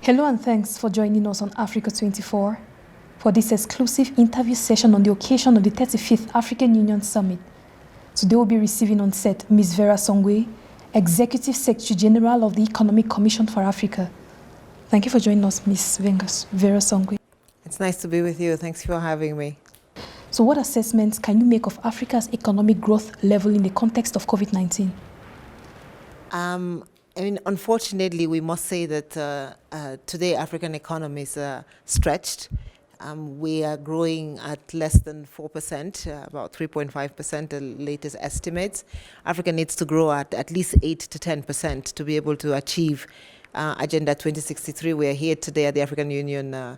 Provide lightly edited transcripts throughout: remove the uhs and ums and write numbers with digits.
Hello and thanks for joining us on Africa 24 for this exclusive interview session on the occasion of the 35th African Union Summit. Today we'll be receiving on set Ms. Vera Songwe, Executive Secretary General of the Economic Commission for Africa. Thank you for joining us, Ms. Vera Songwe. It's nice to be with you. Thanks for having me. So what assessments can you make of Africa's economic growth level in the context of COVID-19? Unfortunately, we must say that today African economies are stretched. We are growing at less than 4%, about 3.5%, the latest estimates. Africa needs to grow at least 8 to 10% to be able to achieve Agenda 2063. We are here today at the African Union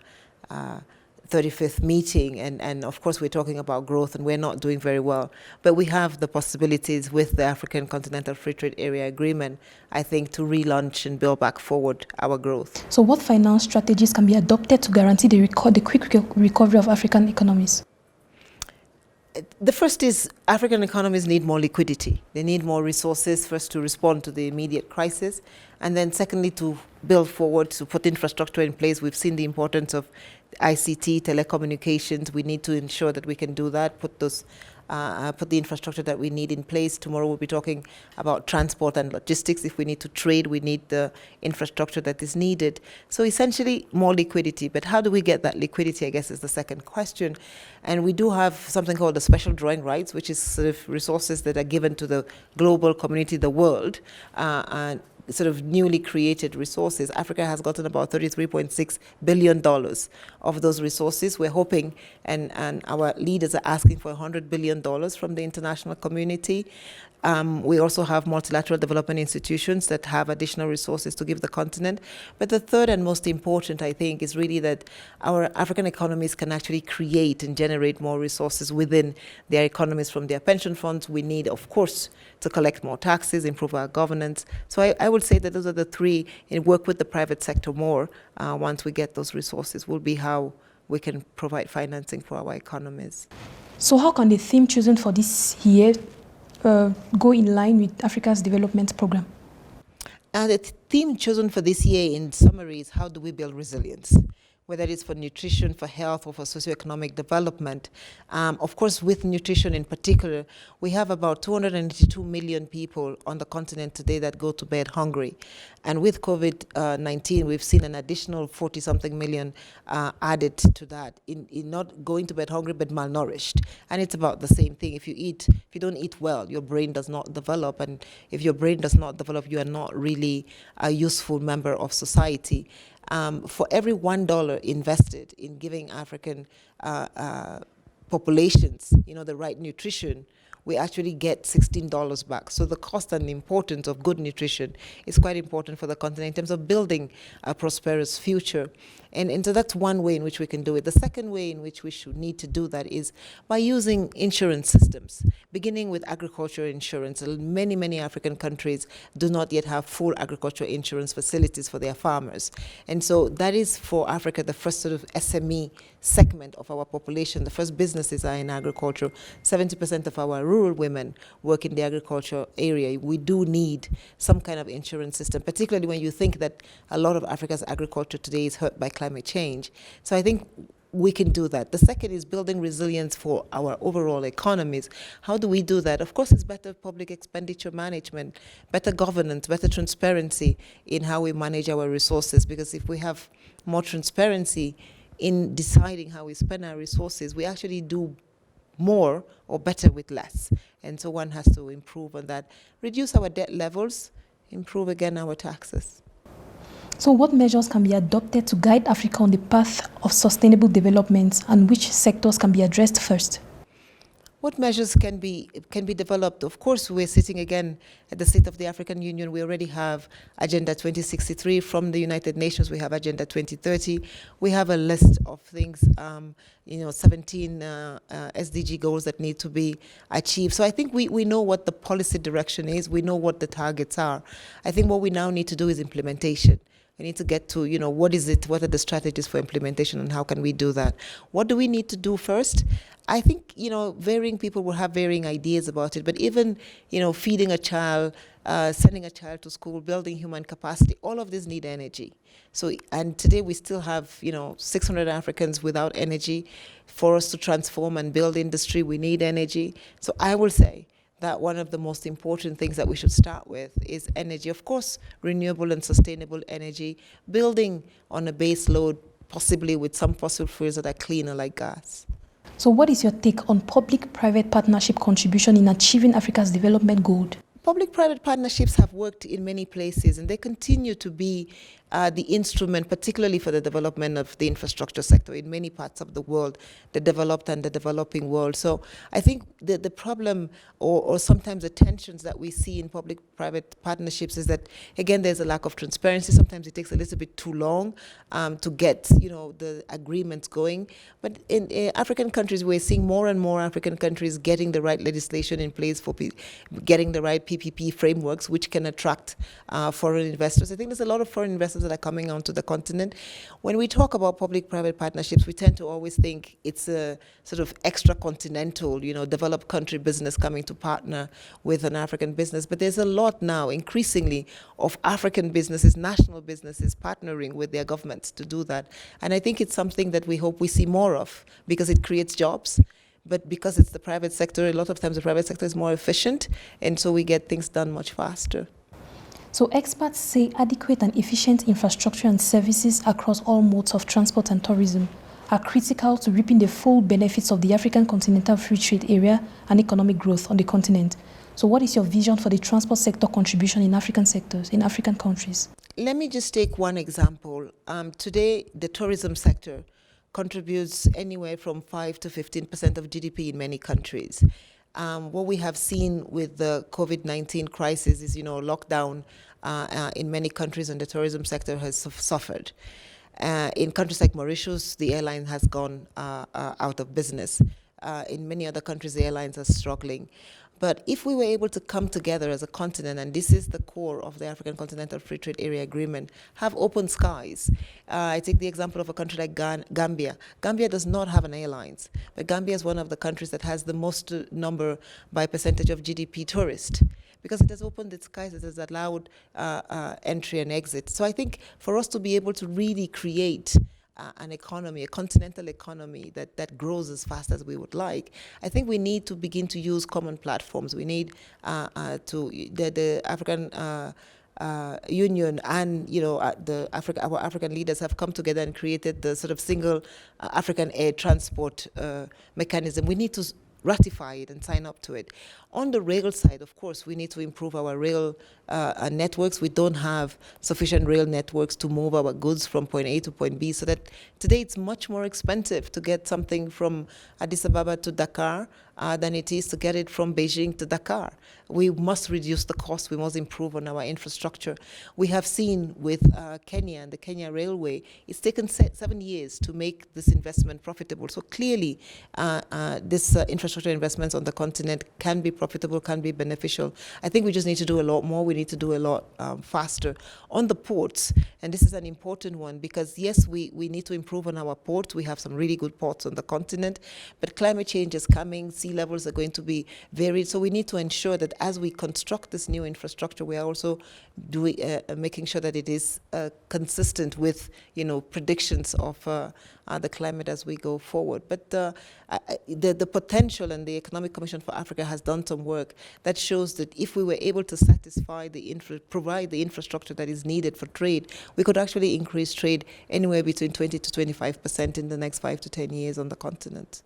35th meeting, and of course we're talking about growth, and we're not doing very well. But we have the possibilities with the African Continental Free Trade Area Agreement, I think, to relaunch and build back forward our growth. So what finance strategies can be adopted to guarantee the quick recovery of African economies? The first is African economies need more liquidity. They need more resources, first to respond to the immediate crisis, and then secondly to build forward, to put infrastructure in place. We've seen the importance of ICT, telecommunications. We need to ensure that we can do that, put the infrastructure that we need in place. Tomorrow we'll be talking about transport and logistics. If we need to trade, we need the infrastructure that is needed. So essentially more liquidity. But how do we get that liquidity, I guess, is the second question. And we do have something called the special drawing rights, which is sort of resources that are given to the global community, the world, and sort of newly created resources. Africa has gotten about $33.6 billion of those resources. We're hoping, and our leaders are asking for $100 billion from the international community. We also have multilateral development institutions that have additional resources to give the continent. But the third and most important, I think, is really that our African economies can actually create and generate more resources within their economies from their pension funds. We need, of course, to collect more taxes, improve our governance. So I would say that those are the three, and work with the private sector more once we get those resources will be how we can provide financing for our economies. So how can the theme chosen for this year go in line with Africa's development program? The theme chosen for this year, in summary, is how do we build resilience, whether it's for nutrition, for health, or for socioeconomic development. Of course, with nutrition in particular, we have about 282 million people on the continent today that go to bed hungry. And with COVID-19, we've seen an additional 40-something million added to that, in not going to bed hungry, but malnourished. And it's about the same thing. If you don't eat well, your brain does not develop. And if your brain does not develop, you are not really a useful member of society. For every $1 invested in giving African populations, the right nutrition, we actually get $16 back. So the cost and the importance of good nutrition is quite important for the continent in terms of building a prosperous future. And so that's one way in which we can do it. The second way in which we should need to do that is by using insurance systems, beginning with agricultural insurance. Many, many African countries do not yet have full agricultural insurance facilities for their farmers. And so that is for Africa the first sort of SME segment of our population. The first businesses are in agriculture. 70% of our rural women work in the agricultural area. We do need some kind of insurance system, particularly when you think that a lot of Africa's agriculture today is hurt by climate change. So I think we can do that. The second is building resilience for our overall economies. How do we do that? Of course, it's better public expenditure management, better governance, better transparency in how we manage our resources, because if we have more transparency in deciding how we spend our resources, we actually do more or better with less. And so one has to improve on that. Reduce our debt levels, improve again our taxes. So what measures can be adopted to guide Africa on the path of sustainable development, and which sectors can be addressed first? What measures can be developed? Of course, we're sitting again at the State of the African Union. We already have Agenda 2063 from the United Nations. We have Agenda 2030. We have a list of things, 17 SDG goals that need to be achieved. So I think we know what the policy direction is. We know what the targets are. I think what we now need to do is implementation. We need to get to, what is it, what are the strategies for implementation, and how can we do that? What do we need to do first? I think, varying people will have varying ideas about it, but even, feeding a child, sending a child to school, building human capacity, all of these need energy. So, and today we still have, 600 Africans without energy. For us to transform and build industry, we need energy. So I will say that one of the most important things that we should start with is energy. Of course, renewable and sustainable energy, building on a base load, possibly with some fossil fuels that are cleaner like gas. So what is your take on public-private partnership contribution in achieving Africa's development goal? Public-private partnerships have worked in many places, and they continue to be the instrument, particularly for the development of the infrastructure sector in many parts of the world, the developed and the developing world. So I think the problem or sometimes the tensions that we see in public-private partnerships is that, again, there's a lack of transparency. Sometimes it takes a little bit too long to get, the agreements going. But in African countries, we're seeing more and more African countries getting the right legislation in place for getting the right PPP frameworks, which can attract foreign investors. I think there's a lot of foreign investors that are coming onto the continent. When we talk about public-private partnerships, we tend to always think it's a sort of extra-continental, developed country business coming to partner with an African business. But there's a lot now, increasingly, of African businesses, national businesses, partnering with their governments to do that. And I think it's something that we hope we see more of, because it creates jobs. But because it's the private sector, a lot of times the private sector is more efficient, and so we get things done much faster. So experts say adequate and efficient infrastructure and services across all modes of transport and tourism are critical to reaping the full benefits of the African Continental Free Trade Area and economic growth on the continent. So what is your vision for the transport sector contribution in African sectors, in African countries? Let me just take one example. Today, the tourism sector contributes anywhere from 5 to 15% of GDP in many countries. What we have seen with the COVID-19 crisis is, lockdown in many countries, and the tourism sector has suffered. In countries like Mauritius, the airline has gone out of business. In many other countries, the airlines are struggling. But if we were able to come together as a continent, and this is the core of the African Continental Free Trade Area Agreement, have open skies. I take the example of a country like Gambia. Gambia does not have an airlines, but Gambia is one of the countries that has the most number by percentage of GDP tourists, because it has opened its skies, it has allowed entry and exit. So I think for us to be able to really create an economy, a continental economy that grows as fast as we would like, I think we need to begin to use common platforms. We need the African Union and our African leaders have come together and created the sort of single African air transport mechanism. We need to ratify it and sign up to it. On the rail side, of course, we need to improve our rail networks. We don't have sufficient rail networks to move our goods from point A to point B, so that today it's much more expensive to get something from Addis Ababa to Dakar than it is to get it from Beijing to Dakar. We must reduce the cost. We must improve on our infrastructure. We have seen with Kenya and the Kenya Railway, it's taken 7 years to make this investment profitable. So clearly, this infrastructure investments on the continent can be profitable, can be beneficial. I think we just need to do a lot more. We need to do a lot faster. On the ports, and this is an important one, because yes, we need to improve on our ports. We have some really good ports on the continent, but climate change is coming. Sea levels are going to be varied. So we need to ensure that as we construct this new infrastructure, we are also doing making sure that it is consistent with predictions of the climate as we go forward. But the potential, and the Economic Commission for Africa has done some work that shows that if we were able to satisfy provide the infrastructure that is needed for trade, we could actually increase trade anywhere between 20 to 25% in the next 5 to 10 years on the continent.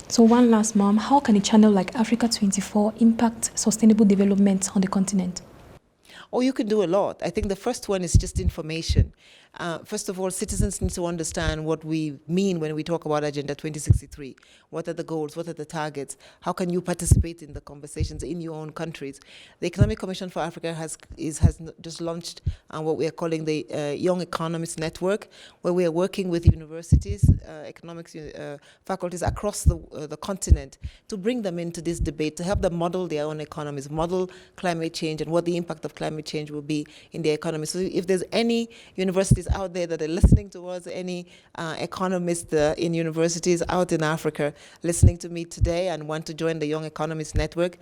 So one last, Mom, how can a channel like Africa 24 impact sustainable development on the continent? Oh, you can do a lot. I think the first one is just information. First of all, citizens need to understand what we mean when we talk about Agenda 2063. What are the goals? What are the targets? How can you participate in the conversations in your own countries? The Economic Commission for Africa has just launched what we are calling the Young Economists Network, where we are working with universities, economics faculties across the continent to bring them into this debate, to help them model their own economies, model climate change and what the impact of climate change will be in their economy. So if there's any universities economists out there that are listening to us, any economists in universities out in Africa listening to me today and want to join the Young Economists Network,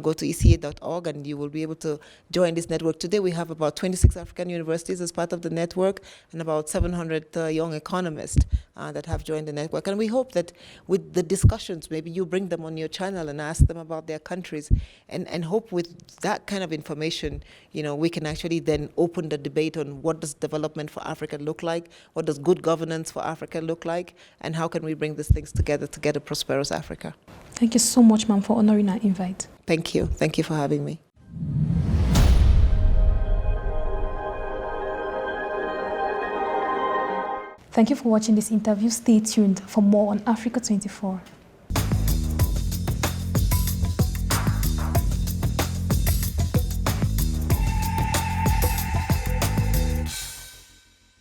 go to eca.org and you will be able to join this network. Today we have about 26 African universities as part of the network and about 700 young economists that have joined the network. And we hope that with the discussions, maybe you bring them on your channel and ask them about their countries, and hope with that kind of information, we can actually then open the debate on what does development for Africa look like, what does good governance for Africa look like, and how can we bring these things together to get a prosperous Africa. Thank you so much, ma'am, for honoring our invite. Thank you. Thank you for having me. Thank you for watching this interview. Stay tuned for more on Africa 24.